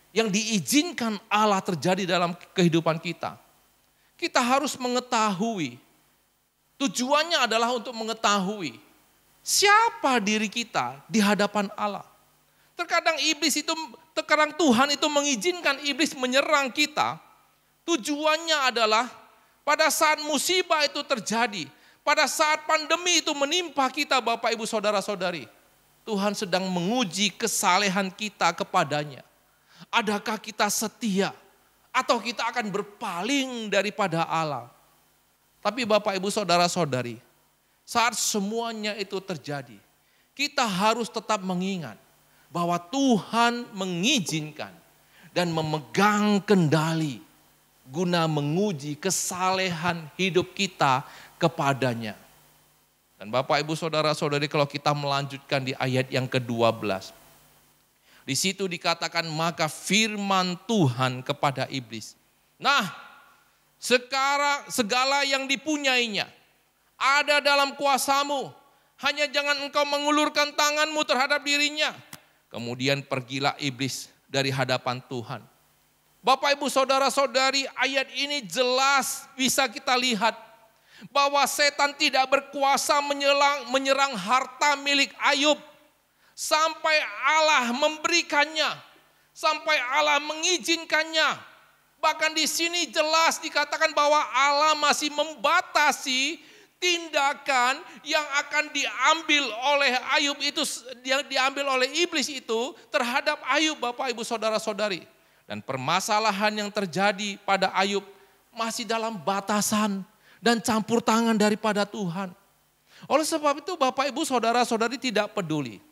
yang diizinkan Allah terjadi dalam kehidupan kita, kita harus mengetahui, tujuannya adalah untuk mengetahui siapa diri kita di hadapan Allah. Terkadang Tuhan itu mengizinkan iblis menyerang kita, tujuannya adalah pada saat musibah itu terjadi, pada saat pandemi itu menimpa kita Bapak Ibu saudara-saudari, Tuhan sedang menguji kesalehan kita kepadanya. Adakah kita setia atau kita akan berpaling daripada Allah? Tapi Bapak Ibu saudara-saudari, saat semuanya itu terjadi, kita harus tetap mengingat bahwa Tuhan mengizinkan dan memegang kendali guna menguji kesalehan hidup kita kepadanya. Dan Bapak Ibu saudara-saudari, kalau kita melanjutkan di ayat yang ke-12, di situ dikatakan maka firman Tuhan kepada iblis. Nah, sekarang segala yang dipunyainya ada dalam kuasamu. Hanya jangan engkau mengulurkan tanganmu terhadap dirinya. Kemudian pergilah iblis dari hadapan Tuhan. Bapak Ibu saudara-saudari, ayat ini jelas bisa kita lihat bahwa setan tidak berkuasa menyerang harta milik Ayub. Sampai Allah memberikannya, sampai Allah mengizinkannya. Bahkan di sini jelas dikatakan bahwa Allah masih membatasi Tindakan yang akan diambil oleh Ayub itu, yang diambil oleh iblis itu terhadap Ayub, Bapak Ibu Saudara-saudari. Dan permasalahan yang terjadi pada Ayub masih dalam batasan dan campur tangan daripada Tuhan. Oleh sebab itu Bapak Ibu Saudara-saudari tidak peduli.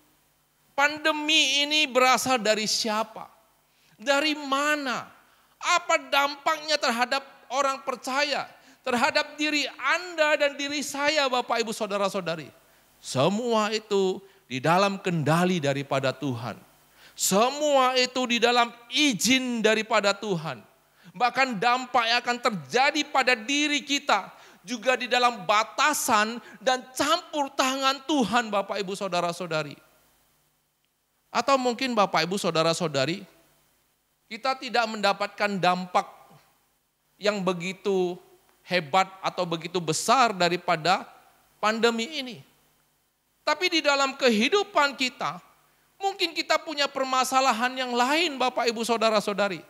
Pandemi ini berasal dari siapa? Dari mana? Apa dampaknya terhadap orang percaya? Terhadap diri Anda dan diri saya Bapak Ibu Saudara-saudari. Semua itu di dalam kendali daripada Tuhan. Semua itu di dalam izin daripada Tuhan. Bahkan dampak yang akan terjadi pada diri kita juga di dalam batasan dan campur tangan Tuhan Bapak Ibu Saudara-saudari. Atau mungkin Bapak Ibu Saudara-saudari, kita tidak mendapatkan dampak yang begitu hebat atau begitu besar daripada pandemi ini. Tapi di dalam kehidupan kita, mungkin kita punya permasalahan yang lain Bapak Ibu Saudara-saudari.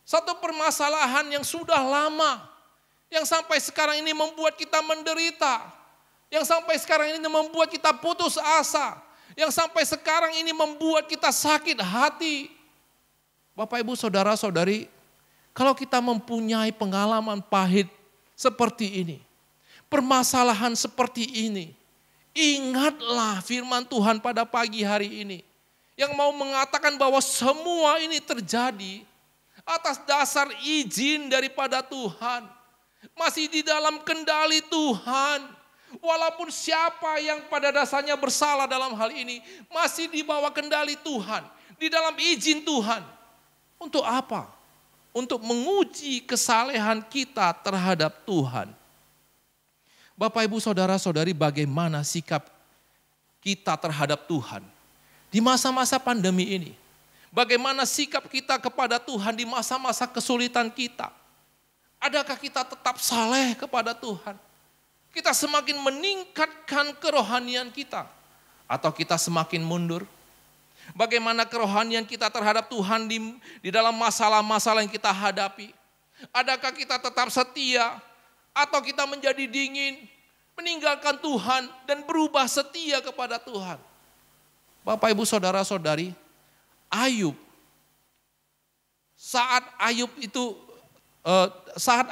Satu permasalahan yang sudah lama, yang sampai sekarang ini membuat kita menderita, yang sampai sekarang ini membuat kita putus asa, yang sampai sekarang ini membuat kita sakit hati. Bapak Ibu Saudara-saudari, kalau kita mempunyai pengalaman pahit seperti ini, permasalahan seperti ini, ingatlah firman Tuhan pada pagi hari ini yang mau mengatakan bahwa semua ini terjadi atas dasar izin daripada Tuhan, masih di dalam kendali Tuhan. Walaupun siapa yang pada dasarnya bersalah dalam hal ini masih di bawah kendali Tuhan, di dalam izin Tuhan. Untuk apa? Untuk menguji kesalehan kita terhadap Tuhan. Bapak Ibu Saudara-saudari, bagaimana sikap kita terhadap Tuhan di masa-masa pandemi ini? Bagaimana sikap kita kepada Tuhan di masa-masa kesulitan kita? Adakah kita tetap saleh kepada Tuhan? Kita semakin meningkatkan kerohanian kita atau kita semakin mundur? Bagaimana kerohanian kita terhadap Tuhan di dalam masalah-masalah yang kita hadapi? Adakah kita tetap setia atau kita menjadi dingin, meninggalkan Tuhan dan berubah setia kepada Tuhan? Bapak Ibu Saudara-saudari, Ayub, saat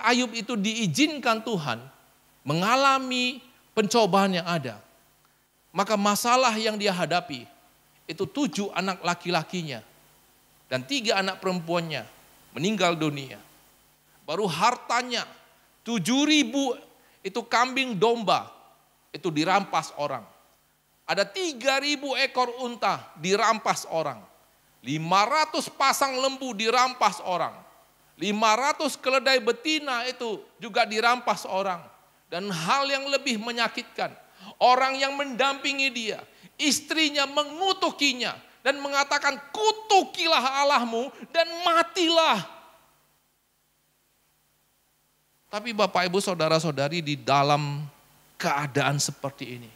Ayub itu diizinkan Tuhan mengalami pencobaan yang ada, maka masalah yang dia hadapi itu 7 anak laki-lakinya dan 3 anak perempuannya meninggal dunia. Baru hartanya 7.000 itu kambing domba itu dirampas orang. Ada 3.000 ekor unta dirampas orang. 500 pasang lembu dirampas orang. 500 keledai betina itu juga dirampas orang. Dan hal yang lebih menyakitkan, orang yang mendampingi dia, istrinya mengutukinya dan mengatakan, kutukilah Allahmu dan matilah. Tapi Bapak Ibu Saudara-saudari, di dalam keadaan seperti ini,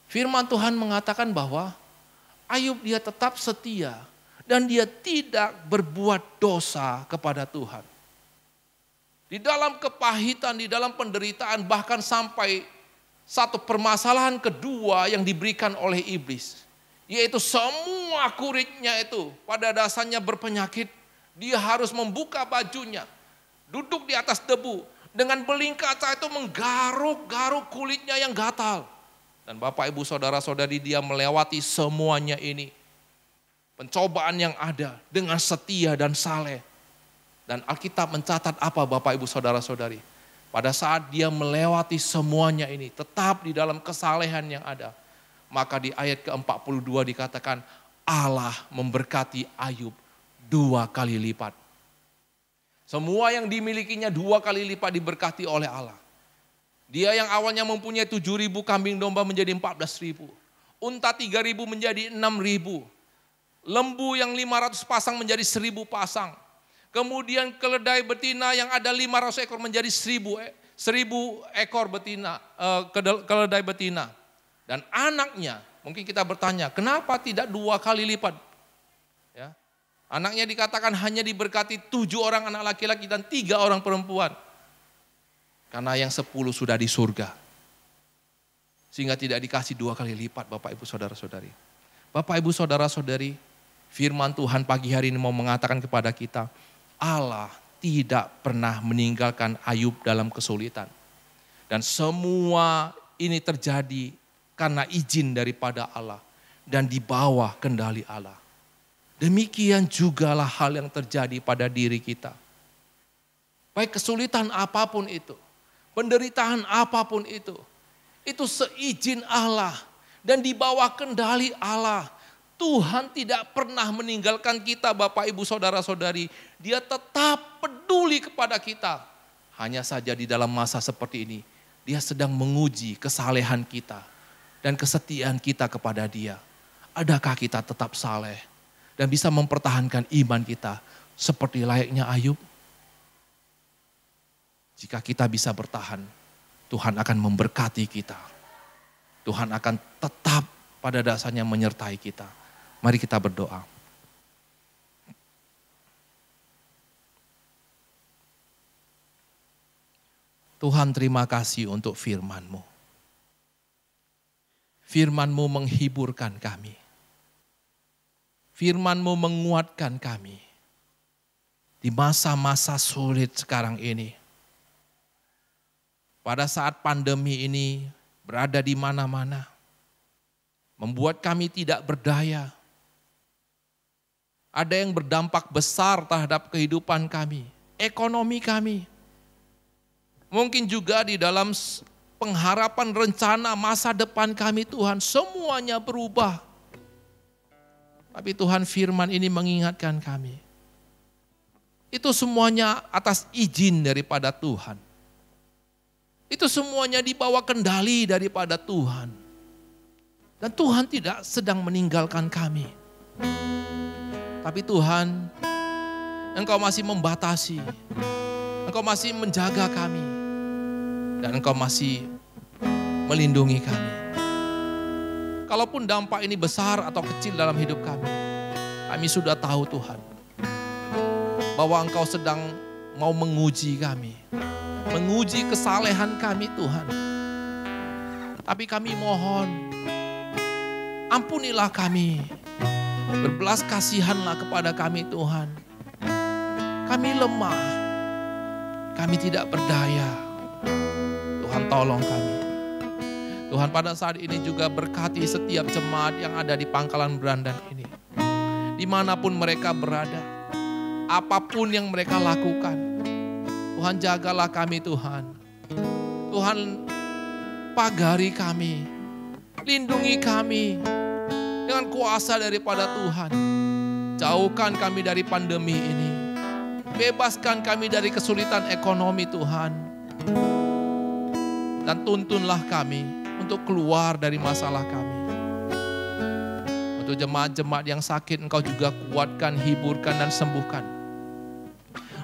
firman Tuhan mengatakan bahwa Ayub dia tetap setia dan dia tidak berbuat dosa kepada Tuhan. Di dalam kepahitan, di dalam penderitaan, bahkan sampai satu permasalahan kedua yang diberikan oleh iblis, yaitu semua kuritnya itu pada dasarnya berpenyakit. Dia harus membuka bajunya, duduk di atas debu, dengan beling kaca itu menggaruk-garuk kulitnya yang gatal. Dan Bapak Ibu Saudara-saudari, dia melewati semuanya ini. Pencobaan yang ada dengan setia dan saleh. Dan Alkitab mencatat apa Bapak Ibu Saudara-saudari? Pada saat dia melewati semuanya ini, tetap di dalam kesalehan yang ada. Maka di ayat ke-42 dikatakan, Allah memberkati Ayub 2 kali lipat. Semua yang dimilikinya 2 kali lipat diberkati oleh Allah. Dia yang awalnya mempunyai 7.000 kambing domba menjadi 14.000. Unta 3.000 menjadi 6.000. Lembu yang 500 pasang menjadi 1.000 pasang. Kemudian keledai betina yang ada 500 ekor menjadi 1.000 ekor betina, keledai betina. Dan anaknya, mungkin kita bertanya, kenapa tidak 2 kali lipat? Ya. Anaknya dikatakan hanya diberkati 7 orang anak laki-laki dan 3 orang perempuan. Karena yang 10 sudah di surga. Sehingga tidak dikasih 2 kali lipat Bapak Ibu Saudara-saudari. Bapak Ibu Saudara-saudari, firman Tuhan pagi hari ini mau mengatakan kepada kita, Allah tidak pernah meninggalkan Ayub dalam kesulitan. Dan semua ini terjadi karena izin daripada Allah dan di bawah kendali Allah. Demikian jugalah hal yang terjadi pada diri kita. Baik kesulitan apapun itu, penderitaan apapun itu seizin Allah dan di bawah kendali Allah. Tuhan tidak pernah meninggalkan kita Bapak Ibu Saudara-saudari. Dia tetap peduli kepada kita. Hanya saja di dalam masa seperti ini, Dia sedang menguji kesalehan kita dan kesetiaan kita kepada Dia. Adakah kita tetap saleh dan bisa mempertahankan iman kita seperti layaknya Ayub? Jika kita bisa bertahan, Tuhan akan memberkati kita. Tuhan akan tetap pada dasarnya menyertai kita. Mari kita berdoa. Tuhan, terima kasih untuk firman-Mu. Firman-Mu menghiburkan kami. Firman-Mu menguatkan kami. Di masa-masa sulit sekarang ini. Pada saat pandemi ini berada di mana-mana. Membuat kami tidak berdaya. Ada yang berdampak besar terhadap kehidupan kami, ekonomi kami. Mungkin juga di dalam pengharapan rencana masa depan kami Tuhan, semuanya berubah. Tapi Tuhan firman ini mengingatkan kami. Itu semuanya atas izin daripada Tuhan. Itu semuanya di bawah kendali daripada Tuhan. Dan Tuhan tidak sedang meninggalkan kami. Tapi Tuhan, Engkau masih membatasi, Engkau masih menjaga kami, dan Engkau masih melindungi kami. Kalaupun dampak ini besar atau kecil dalam hidup kami sudah tahu Tuhan, bahwa Engkau sedang mau menguji kami, menguji kesalehan kami Tuhan. Tapi kami mohon, ampunilah kami. Berbelas kasihanlah kepada kami Tuhan. Kami lemah. Kami tidak berdaya. Tuhan tolong kami. Tuhan pada saat ini juga berkati setiap jemaat yang ada di Pangkalan Berandan ini. Dimanapun mereka berada. Apapun yang mereka lakukan. Tuhan jagalah kami Tuhan. Tuhan pagari kami. Lindungi kami. Dengan kuasa daripada Tuhan. Jauhkan kami dari pandemi ini. Bebaskan kami dari kesulitan ekonomi Tuhan. Dan tuntunlah kami untuk keluar dari masalah kami. Untuk jemaat-jemaat yang sakit Engkau juga kuatkan, hiburkan dan sembuhkan.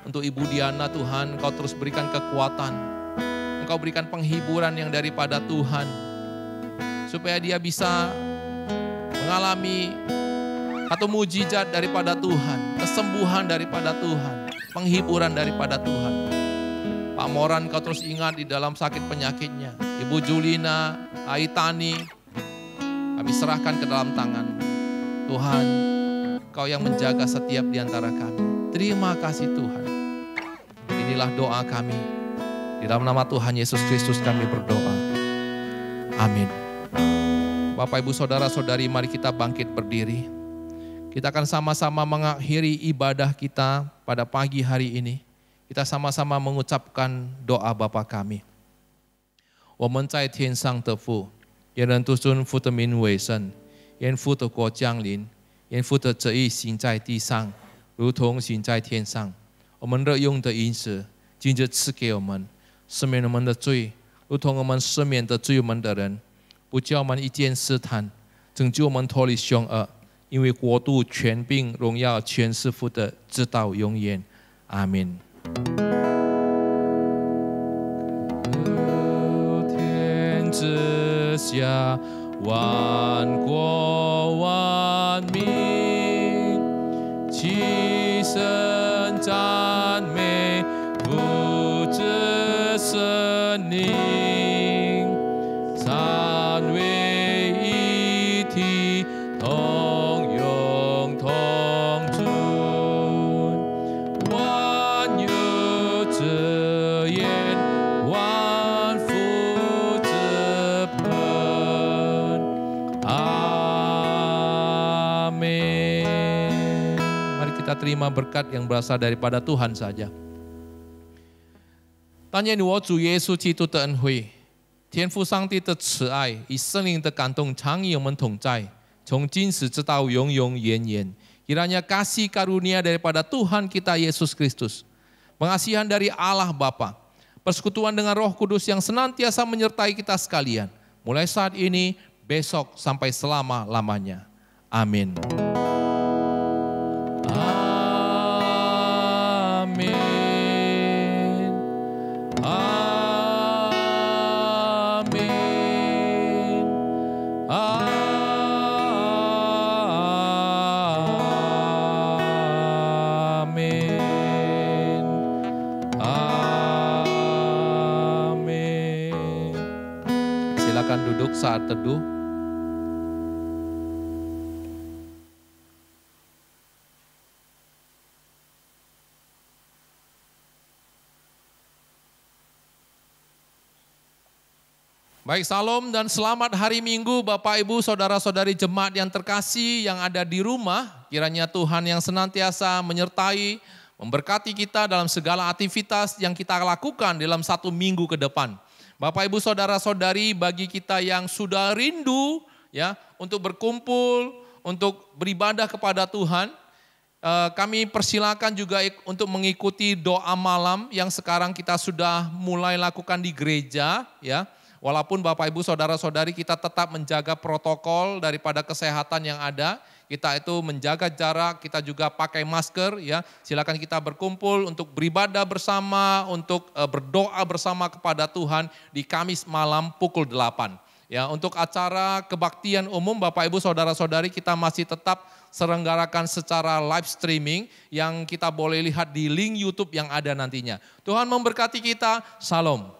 Untuk Ibu Diana Tuhan Engkau terus berikan kekuatan. Engkau berikan penghiburan yang daripada Tuhan. Supaya dia bisa mengalami atau mujizat daripada Tuhan, kesembuhan daripada Tuhan, penghiburan daripada Tuhan. Pak Moran Kau terus ingat di dalam sakit penyakitnya. Ibu Julina, Aitani, kami serahkan ke dalam tangan. Tuhan, Kau yang menjaga setiap di antara kami. Terima kasih Tuhan. Inilah doa kami. Di dalam nama Tuhan Yesus Kristus kami berdoa. Amin. Bapak, Ibu, Saudara-saudari, mari kita bangkit berdiri. Kita akan sama-sama mengakhiri ibadah kita pada pagi hari ini. Kita sama-sama mengucapkan doa Bapa kami. 我们在天上的父，愿人都尊父的名为圣，愿父的国降临，愿父的旨意行在地上，如同行在天上。我们日用的饮食，今日赐给我们，赦免我们的罪，如同我们赦免的罪我们的人。不叫我们一见试探，拯救我们脱离凶恶，因为国度、权柄、荣耀全是父的，直到永远。阿们。天之下，万国万民，齐声赞美父之神。kita terima berkat yang berasal daripada Tuhan saja. 但愿我主耶稣基督的恩惠，天父上帝的慈爱，以圣灵的感动，常与我们同在，从今时直到永永远远。Kiranya kasih karunia daripada Tuhan kita Yesus Kristus, pengasihan dari Allah Bapa, persekutuan dengan Roh Kudus yang senantiasa menyertai kita sekalian, mulai saat ini, besok, sampai selama-lamanya. Amin. Amin. Amin. Amin. Amin. Silakan duduk saat teduh. Baik, salam dan selamat hari Minggu Bapak Ibu Saudara-saudari jemaat yang terkasih yang ada di rumah. Kiranya Tuhan yang senantiasa menyertai, memberkati kita dalam segala aktivitas yang kita lakukan dalam satu minggu ke depan. Bapak Ibu Saudara-saudari, bagi kita yang sudah rindu ya untuk berkumpul, untuk beribadah kepada Tuhan, kami persilakan juga untuk mengikuti doa malam yang sekarang kita sudah mulai lakukan di gereja ya. Walaupun Bapak Ibu Saudara-saudari kita tetap menjaga protokol daripada kesehatan yang ada, kita itu menjaga jarak, kita juga pakai masker ya. Silakan kita berkumpul untuk beribadah bersama, untuk berdoa bersama kepada Tuhan di Kamis malam pukul 8. Ya, untuk acara kebaktian umum Bapak Ibu Saudara-saudari kita masih tetap selenggarakan secara live streaming yang kita boleh lihat di link YouTube yang ada nantinya. Tuhan memberkati kita. Shalom.